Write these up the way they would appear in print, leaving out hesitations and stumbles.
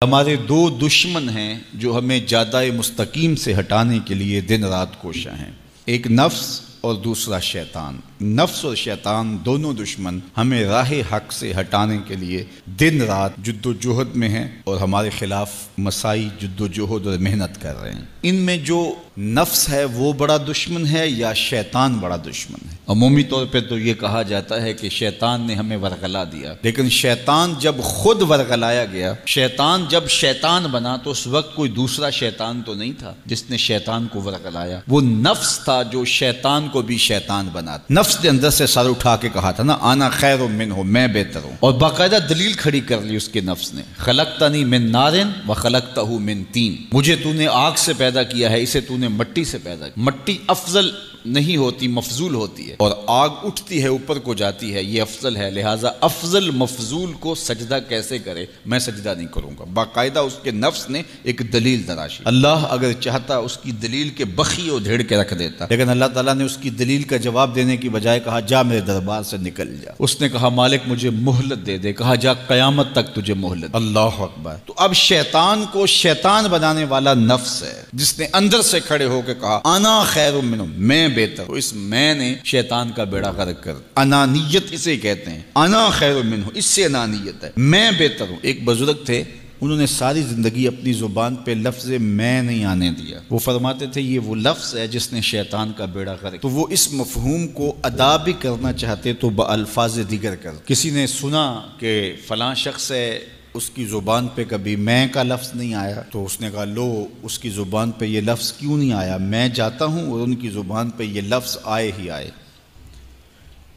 ہمارے دو دشمن ہیں جو ہمیں جادہ مستقیم سے ہٹانے کے لیے دن رات کوشاں ہیں، ایک نفس اور دوسرا شیطان۔ نفس اور شیطان دونوں دشمن ہمیں راہ حق سے ہٹانے کے لیے دن رات جد و جہد میں ہیں اور ہمارے خلاف مساعی جد و جہد اور محنت کر رہے ہیں۔ ان میں جو نفس ہے وہ بڑا دشمن ہے یا شیطان بڑا دشمن ہے؟ عمومی طور پہ تو یہ کہا جاتا ہے کہ شیطان نے ہمیں ورغلا دیا، لیکن شیطان جب خود ورغلایا گیا، شیطان جب شیطان بنا تو اس وقت کوئی دوسرا شیطان تو نہیں تھا جس نے شیطان کو ورغلایا، وہ نفس تھا جو شیطان کو بھی شیطان بنا۔ نفس نے اندر سے سر اٹھا کے کہا تھا نا، انا خیر منہ، میں بہتر ہوں، اور باقاعدہ دلیل کھڑی کر لی اس کے نفس نے، خلقتنی من نار وخلقتہ من طین، مجھے تو نے آگ سے پیدا کیا ہے، اسے تو نے مٹی سے پیدا کیا۔ مٹی افضل نہیں ہوتی، مفضول ہوتی ہے، اور آگ اٹھتی ہے اوپر کو جاتی ہے، یہ افضل ہے، لہٰذا افضل مفضول کو سجدہ کیسے کرے، میں سجدہ نہیں کروں گا۔ باقاعدہ اس کے نفس نے ایک دلیل تراشی۔ اللہ اگر چاہتا اس کی دلیل کے بخی و دھیڑ کے رکھ دیتا، لیکن اللہ تعالیٰ نے اس کی دلیل کا جواب دینے کی بجائے کہا جا میرے دربار سے نکل جا۔ اس نے کہا مالک مجھے مہلت دے دے، کہا جا قیامت تک تجھے مہلت۔ اللہ اکبر۔ تو اب شیطان کو شیطان بنانے والا نفس ہے جس نے اندر سے کھڑے ہو کے کہا انا خیر منہ، میں بہتر ہوں۔ اس میں نے شیطان کا بیڑا غرق کر، انانیت اسے کہتے ہیں، انا خیر منہ، اس سے انانیت ہے، میں بہتر ہوں۔ ایک بزرگ تھے، انہوں نے ساری زندگی اپنی زبان پہ لفظ میں نہیں آنے دیا۔ وہ فرماتے تھے یہ وہ لفظ ہے جس نے شیطان کا بیڑا غرق۔ تو وہ اس مفہوم کو ادا بھی کرنا چاہتے تو بألفاظ دیگر کر۔ کسی نے سنا کہ فلاں شخص ہے، اس کی زبان پہ کبھی میں کا لفظ نہیں آیا، تو اس نے کہا لو اس کی زبان پہ یہ لفظ کیوں نہیں آیا، میں جاتا ہوں اور ان کی زبان پہ یہ لفظ آئے ہی آئے۔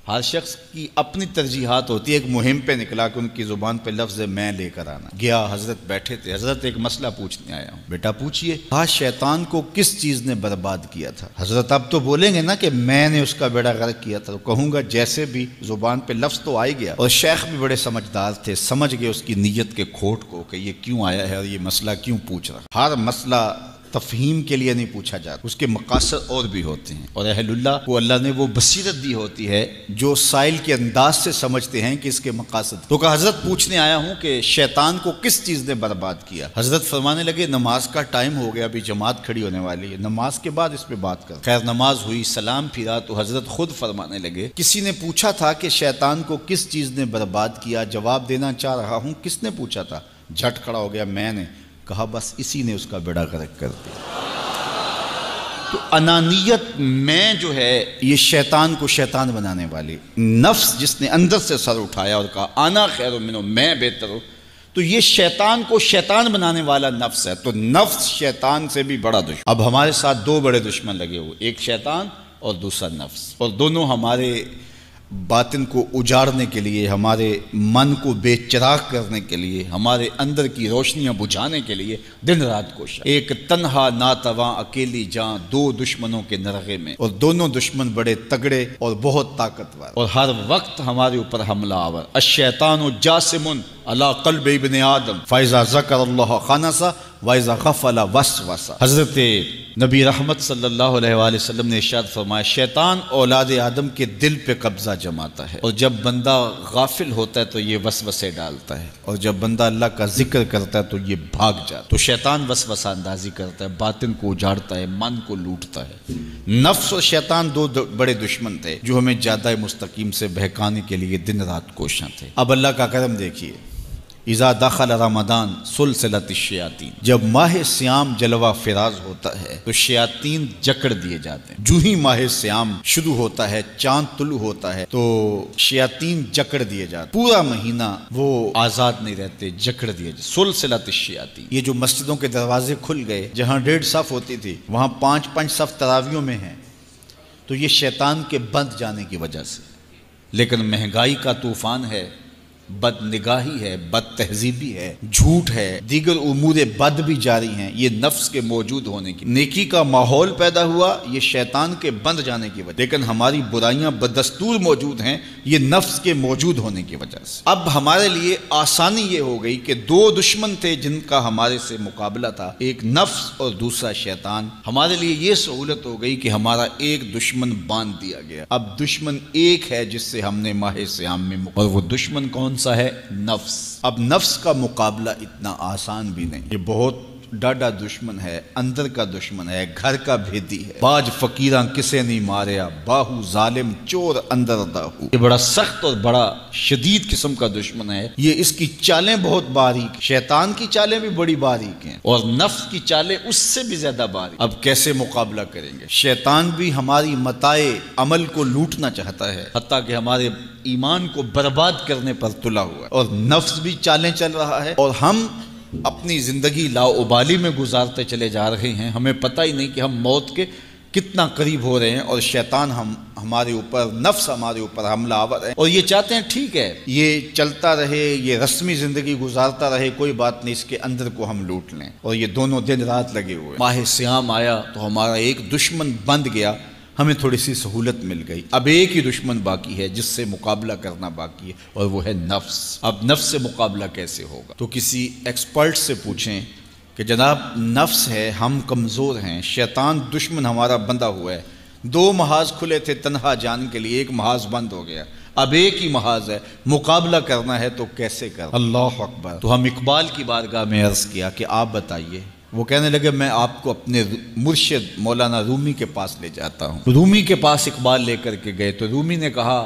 ہر شخص کی اپنی ترجیحات ہوتی ہے، ایک مہم پہ نکلا کہ ان کی زبان پہ لفظ میں لے کر آنا۔ گیا، حضرت بیٹھے تھے، حضرت ایک مسئلہ پوچھنے آیا ہوں۔ بیٹا پوچھئے۔ کہا شیطان کو کس چیز نے برباد کیا تھا؟ حضرت اب تو بولیں گے نا کہ میں نے اس کا بیڑا غرق کیا تھا، تو کہوں گا جیسے بھی زبان پہ لفظ تو آئی گیا، اور شیخ بھی بڑے سمجھدار تھے، سمجھ گئے اس کی نیت کے کھوٹ کو کہ یہ کیوں آیا ہے اور یہ مسئلہ کیوں پوچھ رہا۔ ہر مسئلہ تفہیم کے لیے نہیں پوچھا جاتا، اس کے مقاصد اور بھی ہوتے ہیں، اور اہل اللہ کو اللہ نے وہ بصیرت دی ہوتی ہے جو سائل کے انداز سے سمجھتے ہیں کہ اس کے مقاصد۔ تو کہ حضرت پوچھنے آیا ہوں کہ شیطان کو کس چیز نے برباد کیا؟ حضرت فرمانے لگے نماز کا ٹائم ہو گیا، ابھی جماعت کھڑی ہونے والی ہے، نماز کے بعد اس پہ بات کر۔ خیر نماز ہوئی، سلام پھرا تو حضرت خود فرمانے لگے کسی نے پوچھا تھا کہ شیطان کو کس چیز نے برباد کیا، جواب دینا چاہ رہا ہوں، کس نے پوچھا تھا؟ جھٹ کھڑا ہو گیا میں نے۔ کہا بس اسی نے اس کا بیڑا غرق کر دیا۔ تو انانیت میں جو ہے یہ شیطان کو شیطان بنانے والی، نفس جس نے اندر سے سر اٹھایا اور کہا انا خیر منہ، میں بہتر ہوں، تو یہ شیطان کو شیطان بنانے والا نفس ہے۔ تو نفس شیطان سے بھی بڑا دشمن۔ اب ہمارے ساتھ دو بڑے دشمن لگے ہوئے، ایک شیطان اور دوسرا نفس، اور دونوں ہمارے باطن کو اجاڑنے کے لیے، ہمارے من کو بے چراغ کرنے کے لیے، ہمارے اندر کی روشنیاں بجھانے کے لیے دن رات کوشاں۔ ایک تنہا ناتواں اکیلی جاں، دو دشمنوں کے نرغے میں، اور دونوں دشمن بڑے تگڑے اور بہت طاقتور، اور ہر وقت ہمارے اوپر حملہ آور۔ الشیطان جاسم علی قلب ابن آدم فاذا ذکر اللہ خنس واذا غفل وسوس۔ حضرت نبی رحمت صلی اللہ علیہ وآلہ وسلم نے ارشاد فرمایا شیطان اولاد آدم کے دل پہ قبضہ جماتا ہے، اور جب بندہ غافل ہوتا ہے تو یہ وسوسے ڈالتا ہے، اور جب بندہ اللہ کا ذکر کرتا ہے تو یہ بھاگ جاتا ہے۔ تو شیطان وسوسہ اندازی کرتا ہے، باطن کو اجاڑتا ہے، من کو لوٹتا ہے۔ نفس اور شیطان دو بڑے دشمن تھے جو ہمیں جادہ مستقیم سے بہکانے کے لیے دن رات کوشاں تھے۔ اب اللہ کا کرم دیکھیے، اذا دخل رمضان سلسلت الشیاطین، جب ماہ سیام جلوہ فراز ہوتا ہے تو شیاطین جکڑ دیے جاتے ہیں۔ جو ہی ماہ سیام شروع ہوتا ہے، چاند طلوع ہوتا ہے تو شیاطین جکڑ دیے جاتے ہیں، پورا مہینہ وہ آزاد نہیں رہتے، جکڑ دیے جاتے۔ سلسلت الشیاطین، یہ جو مسجدوں کے دروازے کھل گئے، جہاں 1.5 صف ہوتی تھی وہاں 5 صف تراویحوں میں ہیں، تو یہ شیطان کے بند جانے کی وجہ سے۔ لیکن مہنگائی کا طوفان ہے، بد نگاہی ہے، بد تہذیبی ہے، جھوٹ ہے، دیگر امور بد بھی جاری ہیں، یہ نفس کے موجود ہونے کی، نیکی کا ماحول پیدا ہوا یہ شیطان کے بند جانے کی وجہ، لیکن ہماری برائیاں بدستور موجود ہیں یہ نفس کے موجود ہونے کی وجہ سے۔ اب ہمارے لیے آسانی یہ ہو گئی کہ دو دشمن تھے جن کا ہمارے سے مقابلہ تھا، ایک نفس اور دوسرا شیطان۔ ہمارے لیے یہ سہولت ہو گئی کہ ہمارا ایک دشمن باندھ دیا گیا، اب دشمن ایک ہے جس سے ہم نے ماہ سیام میں اور وہ دشمن کون کون سا ہے؟ نفس۔ اب نفس کا مقابلہ اتنا آسان بھی نہیں، یہ بہت ڈاڈا دشمن ہے، اندر کا دشمن ہے، گھر کا بھیدی ہے۔ باج فقیراں کسے نہیں ماریا، باہو ظالم چور اندر داہو۔ یہ بڑا سخت اور بڑا شدید قسم کا دشمن ہے۔ یہ اس کی چالیں بہت باریک، شیطان کی چالیں بھی بڑی باریک ہیں اور نفس کی چالیں اس سے بھی زیادہ باریک۔ اب کیسے مقابلہ کریں گے؟ شیطان بھی ہماری متاع عمل کو لوٹنا چاہتا ہے، حتیٰ کہ ہمارے ایمان کو برباد کرنے پر تلا ہوا ہے، اور نفس بھی چالیں چل رہا ہے، اور ہم اپنی زندگی لاؤبالی میں گزارتے چلے جا رہے ہیں۔ ہمیں پتہ ہی نہیں کہ ہم موت کے کتنا قریب ہو رہے ہیں، اور شیطان ہمارے اوپر، نفس ہمارے اوپر حملہ آور ہے، اور یہ چاہتے ہیں ٹھیک ہے یہ چلتا رہے، یہ رسمی زندگی گزارتا رہے، کوئی بات نہیں، اس کے اندر کو ہم لوٹ لیں۔ اور یہ دونوں دن رات لگے ہوئے۔ ماہ سیام آیا تو ہمارا ایک دشمن بند گیا، ہمیں تھوڑی سی سہولت مل گئی۔ اب ایک ہی دشمن باقی ہے جس سے مقابلہ کرنا باقی ہے، اور وہ ہے نفس۔ اب نفس سے مقابلہ کیسے ہوگا؟ تو کسی ایکسپرٹ سے پوچھیں کہ جناب نفس ہے، ہم کمزور ہیں، شیطان دشمن ہمارا بندہ ہوا ہے، 2 محاذ کھلے تھے تنہا جان کے لیے، ایک محاذ بند ہو گیا، اب ایک ہی محاذ ہے، مقابلہ کرنا ہے تو کیسے کرنا؟ اللہ اکبر۔ تو ہم اقبال کی بارگاہ میں عرض کیا کہ آپ بتائیے۔ وہ کہنے لگے میں آپ کو اپنے مرشد مولانا رومی کے پاس لے جاتا ہوں۔ رومی کے پاس اقبال لے کر کے گئے تو رومی نے کہا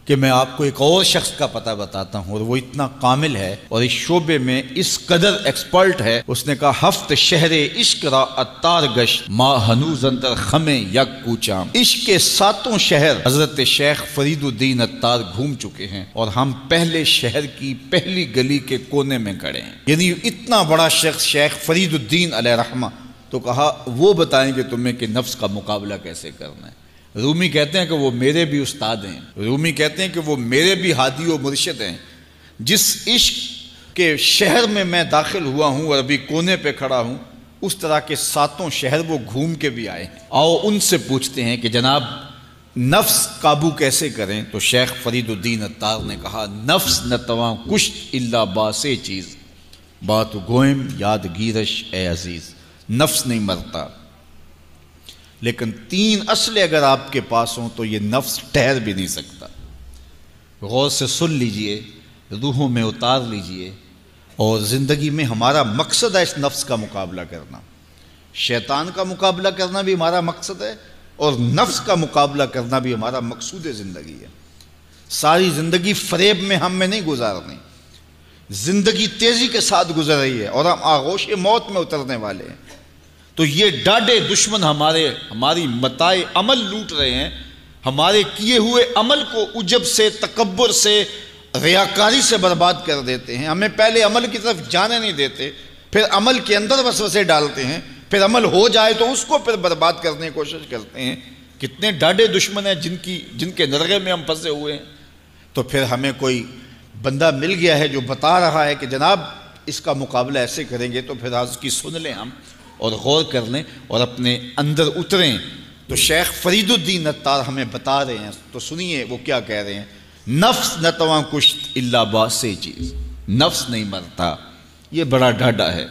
کہ میں آپ کو ایک اور شخص کا پتہ بتاتا ہوں، اور وہ اتنا کامل ہے اور اس شعبے میں اس قدر ایکسپرٹ ہے۔ اس نے کہا ہفت شہر عشق را اتار گشت، ما ہنوز اندر خمیں یک کوچام۔ عشق کے 7 شہر حضرت شیخ فرید الدین اتار گھوم چکے ہیں، اور ہم پہلے شہر کی پہلی گلی کے کونے میں کھڑے ہیں۔ یعنی اتنا بڑا شخص شیخ فرید الدین علیہ رحمہ، تو کہا وہ بتائیں گے تمہیں کہ نفس کا مقابلہ کیسے کرنا ہے۔ رومی کہتے ہیں کہ وہ میرے بھی استاد ہیں، رومی کہتے ہیں کہ وہ میرے بھی ہادی و مرشد ہیں۔ جس عشق کے شہر میں میں داخل ہوا ہوں اور ابھی کونے پہ کھڑا ہوں، اس طرح کے 7 شہر وہ گھوم کے بھی آئے ہیں۔ آؤ ان سے پوچھتے ہیں کہ جناب نفس قابو کیسے کریں؟ تو شیخ فرید الدین اتار نے کہا نفس نتواں کشت الا باسے چیز، بات گوئم یاد گیرش اے عزیز۔ نفس نہیں مرتا، لیکن 3 اسلحے اگر آپ کے پاس ہوں تو یہ نفس ٹھہر بھی نہیں سکتا۔ غور سے سن لیجئے، روحوں میں اتار لیجئے، اور زندگی میں ہمارا مقصد ہے اس نفس کا مقابلہ کرنا۔ شیطان کا مقابلہ کرنا بھی ہمارا مقصد ہے، اور نفس کا مقابلہ کرنا بھی ہمارا مقصود زندگی ہے۔ ساری زندگی فریب میں ہم میں نہیں گزارنی، زندگی تیزی کے ساتھ گزر رہی ہے اور ہم آغوش موت میں اترنے والے ہیں۔ تو یہ ڈاڈے دشمن ہماری متاع عمل لوٹ رہے ہیں، ہمارے کیے ہوئے عمل کو عجب سے، تکبر سے، ریاکاری سے برباد کر دیتے ہیں۔ ہمیں پہلے عمل کی طرف جانے نہیں دیتے، پھر عمل کے اندر وسوسے ڈالتے ہیں، پھر عمل ہو جائے تو اس کو پھر برباد کرنے کی کوشش کرتے ہیں۔ کتنے ڈاڈے دشمن ہیں جن کے نرغے میں ہم پھنسے ہوئے ہیں۔ تو پھر ہمیں کوئی بندہ مل گیا ہے جو بتا رہا ہے کہ جناب اس کا مقابلہ ایسے کریں گے، تو پھر آج کی سن لیں ہم اور غور کر لیں اور اپنے اندر اتریں۔ تو شیخ فرید الدین اتار ہمیں بتا رہے ہیں، تو سنیے وہ کیا کہہ رہے ہیں۔ نفس نتواں کشت الا باسے چیز، نفس نہیں مرتا، یہ بڑا ڈاڈا ہے۔